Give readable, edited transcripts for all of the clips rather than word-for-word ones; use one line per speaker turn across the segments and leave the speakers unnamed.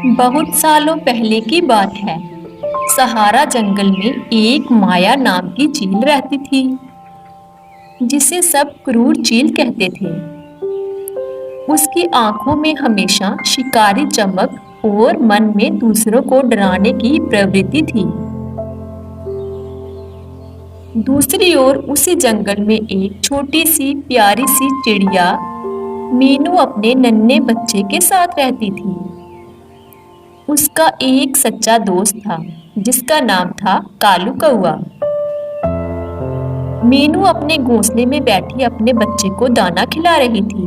बहुत सालों पहले की बात है। सहारा जंगल में एक माया नाम की चील रहती थी, जिसे सब क्रूर चील कहते थे। उसकी आंखों में हमेशा शिकारी चमक और मन में दूसरों को डराने की प्रवृत्ति थी। दूसरी ओर उसी जंगल में एक छोटी सी प्यारी सी चिड़िया मीनू अपने नन्हे बच्चे के साथ रहती थी। उसका एक सच्चा दोस्त था, जिसका नाम था कालू कौआ। मीनू अपने घोंसले में बैठी अपने बच्चे को दाना खिला रही थी।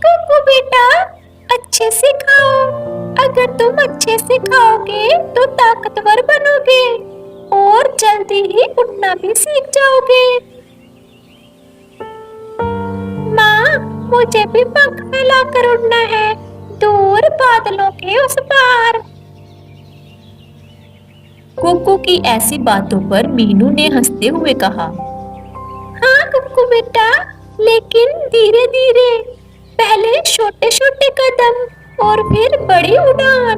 कुकू बेटा, अच्छे से खाओ। अगर तुम अच्छे से खाओगे तो ताकतवर बनोगे और जल्दी ही उड़ना भी सीख जाओगे। माँ, मुझे भी पंख फैलाकर उड़ना है, दूर बादलों के उस पार। कुकू की ऐसी बातों पर मीनू ने हंसते हुए कहा, हाँ कुकू बेटा, लेकिन धीरे धीरे, पहले छोटे छोटे कदम और फिर बड़ी उड़ान।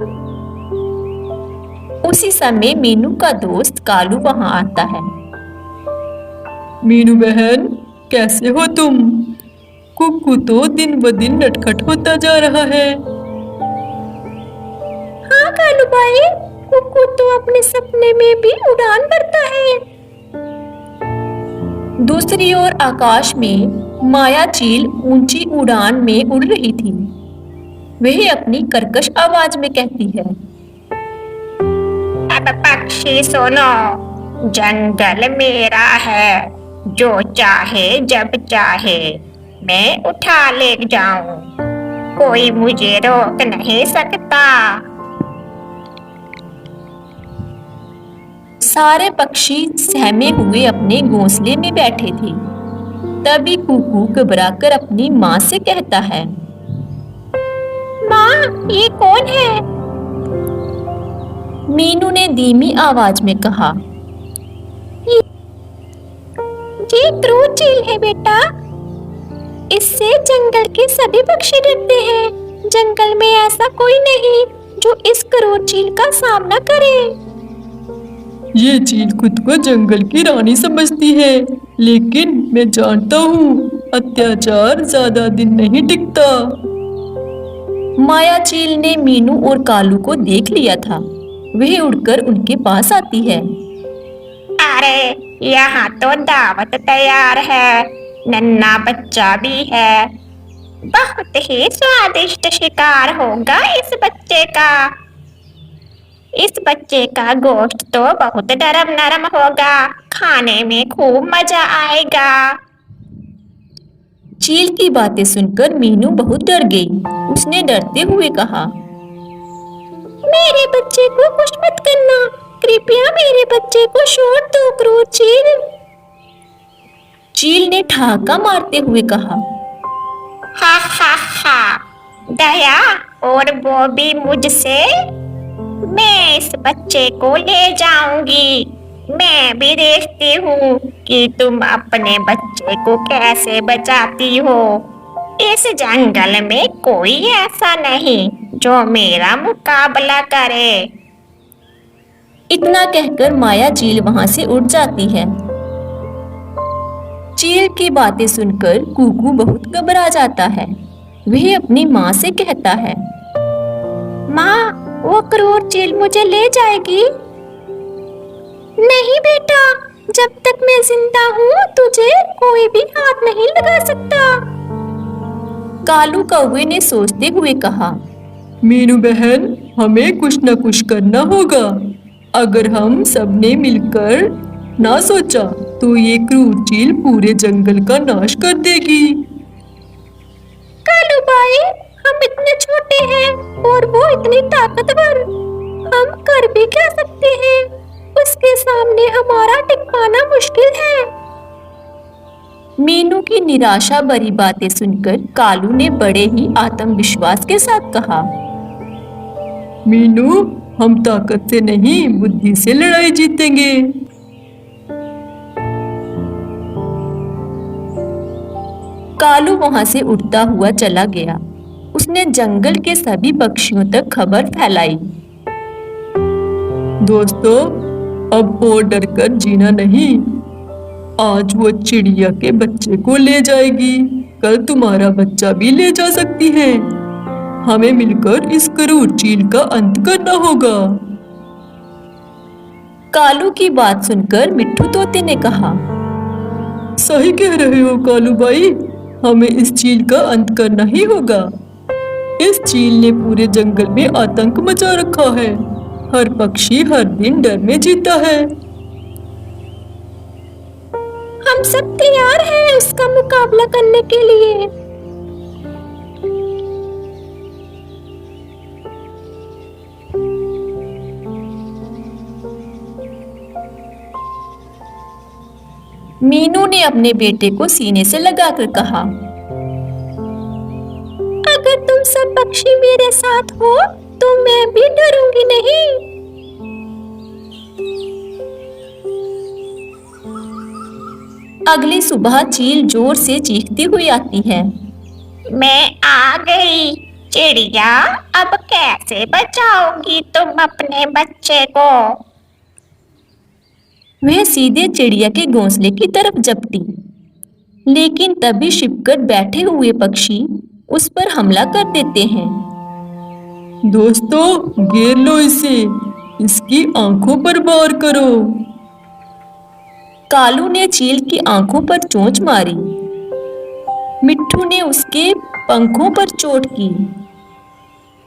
उसी समय मीनू का दोस्त कालू वहां आता है।
मीनू बहन, कैसे हो तुम? कुक्कू तो दिन ब दिन नटखट होता जा रहा है।
हाँ कालू भाई, कुकू तो अपने सपने में भी उड़ान भरता है। दूसरी ओर आकाश में माया चील ऊंची उड़ान में उड़ रही थी। वह अपनी कर्कश आवाज में कहती है,
अब पक्षी सुनो, जंगल मेरा है, जो चाहे जब चाहे मैं उठा ले जाऊं, कोई मुझे रोक नहीं सकता।
सारे पक्षी सहमे हुए अपने घोंसले में बैठे थे। तभी कुकू घबराकर अपनी माँ से कहता है, माँ, ये कौन है? मीनू ने धीमी आवाज में कहा, ये क्रूर चील है बेटा। इससे जंगल के सभी पक्षी डरते हैं। जंगल में ऐसा कोई नहीं जो इस क्रूर चील का सामना करे।
ये चील खुद को जंगल की रानी समझती है, लेकिन मैं जानता हूँ अत्याचार ज्यादा दिन नहीं टिकता।
माया चील ने मीनू और कालू को देख लिया था। वह उड़कर उनके पास आती है।
अरे, यहाँ तो दावत तैयार है, नन्हा बच्चा भी है, बहुत ही स्वादिष्ट शिकार होगा इस बच्चे का। इस बच्चे का गोश्त तो बहुत नरम नरम होगा, खाने में खूब मजा आएगा।
चील की बातें सुनकर मीनू बहुत डर गई। उसने डरते हुए कहा, मेरे बच्चे को कुछ मत करना, कृपया मेरे बच्चे को छोड़ दो क्रूर चील। चील ने ठहाका मारते हुए कहा,
हा हा हा, दया और वो भी मुझसे। मैं इस बच्चे को ले जाऊंगी। मैं भी देखती हूँ कि तुम अपने बच्चे को कैसे बचाती हो। इस जंगल में कोई ऐसा नहीं जो मेरा मुकाबला करे।
इतना कहकर माया चील वहां से उड़ जाती है। चील की बातें सुनकर कुकू बहुत घबरा जाता है। वह अपनी माँ से कहता है, माँ, वो क्रूर चील मुझे ले जाएगी। नहीं बेटा, जब तक मैं जिंदा हूँ तुझे कोई भी हाथ नहीं लगा सकता। कालू कौवे ने सोचते हुए कहा,
मीनू बहन, हमें कुछ न कुछ करना होगा। अगर हम सबने मिलकर ना सोचा तो ये क्रूर चील पूरे जंगल का नाश कर देगी।
कालू भाई, हम इतने छोटे हैं और वो इतनी ताकतवर, हम कर भी क्या सकते हैं? उसके सामने हमारा टिक पाना मुश्किल है। मीनू की निराशा भरी बातें सुनकर कालू ने बड़े ही आत्मविश्वास के साथ कहा,
मीनू, हम ताकत से नहीं बुद्धि से लड़ाई जीतेंगे।
कालू वहां से उड़ता हुआ चला गया। उसने जंगल के सभी पक्षियों तक खबर फैलाई।
दोस्तों, अब और डरकर जीना नहीं। आज वो चिड़िया के बच्चे को ले जाएगी, कल तुम्हारा बच्चा भी ले जा सकती है। हमें मिलकर इस क्रूर चील का अंत करना होगा।
कालू की बात सुनकर मिट्ठू तोते ने कहा,
सही कह रहे हो कालू भाई, हमें इस चील का अंत करना ही होगा। इस चील ने पूरे जंगल में आतंक मचा रखा है। हर पक्षी हर दिन डर में जीता है।
हम सब तैयार हैं उसका मुकाबला करने के लिए।
मीनू ने अपने बेटे को सीने से लगाकर कहा,
अगर तुम सब पक्षी मेरे साथ हो तो मैं भी डरूंगी नहीं।
अगली सुबह चील जोर से चीखती हुई आती है।
मैं आ गई। चिड़िया, अब कैसे बचाओगी तुम अपने बच्चे को?
वह सीधे चिड़िया के घोंसले की तरफ झपटी, लेकिन तभी छिपकर बैठे हुए पक्षी उस पर हमला कर देते हैं।
दोस्तों, घेर लो इसे, इसकी आंखों पर वार करो।
कालू ने चील की आंखों पर चोंच मारी। मिट्ठू ने उसके पंखों पर चोट की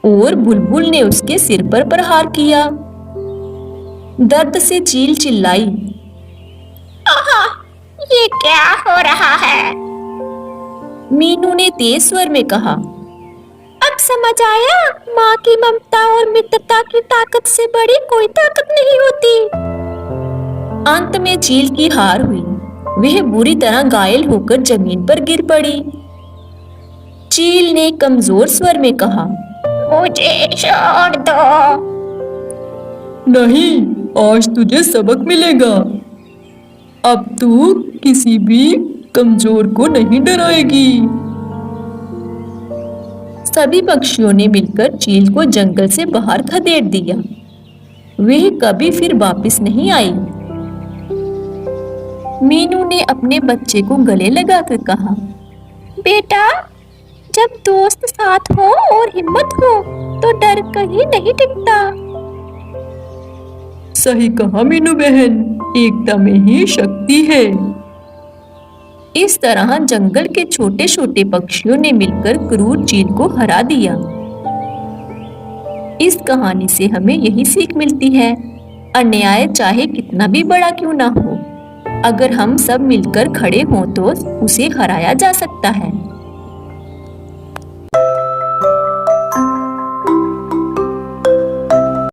और बुलबुल ने उसके सिर पर प्रहार किया। दर्द से चील चिल्लाई,
आहा, ये क्या हो रहा है?
मीनू ने तेज स्वर में कहा,
अब समझ आया, माँ की ममता और मित्रता की ताकत से बड़ी कोई ताकत नहीं होती।
अंत में चील की हार हुई। वह बुरी तरह घायल होकर जमीन पर गिर पड़ी। चील ने कमजोर स्वर में कहा,
मुझे छोड़ दो।
नहीं, आज तुझे सबक मिलेगा। अब तू किसी भी कमजोर को नहीं डराएगी।
सभी पक्षियों ने मिलकर चील को जंगल से बाहर खदेड़ दिया। वह कभी फिर वापस नहीं आई। मीनू ने अपने बच्चे को गले लगाकर कहा,
बेटा, जब दोस्त साथ हो और हिम्मत हो तो डर कहीं नहीं टिकता।
सही कहा मीनू बहन, एकता में ही शक्ति है।
इस तरह जंगल के छोटे छोटे पक्षियों ने मिलकर क्रूर चील को हरा दिया। इस कहानी से हमें यही सीख मिलती है, अन्याय चाहे कितना भी बड़ा क्यों ना हो, अगर हम सब मिलकर खड़े हों तो उसे हराया जा सकता है।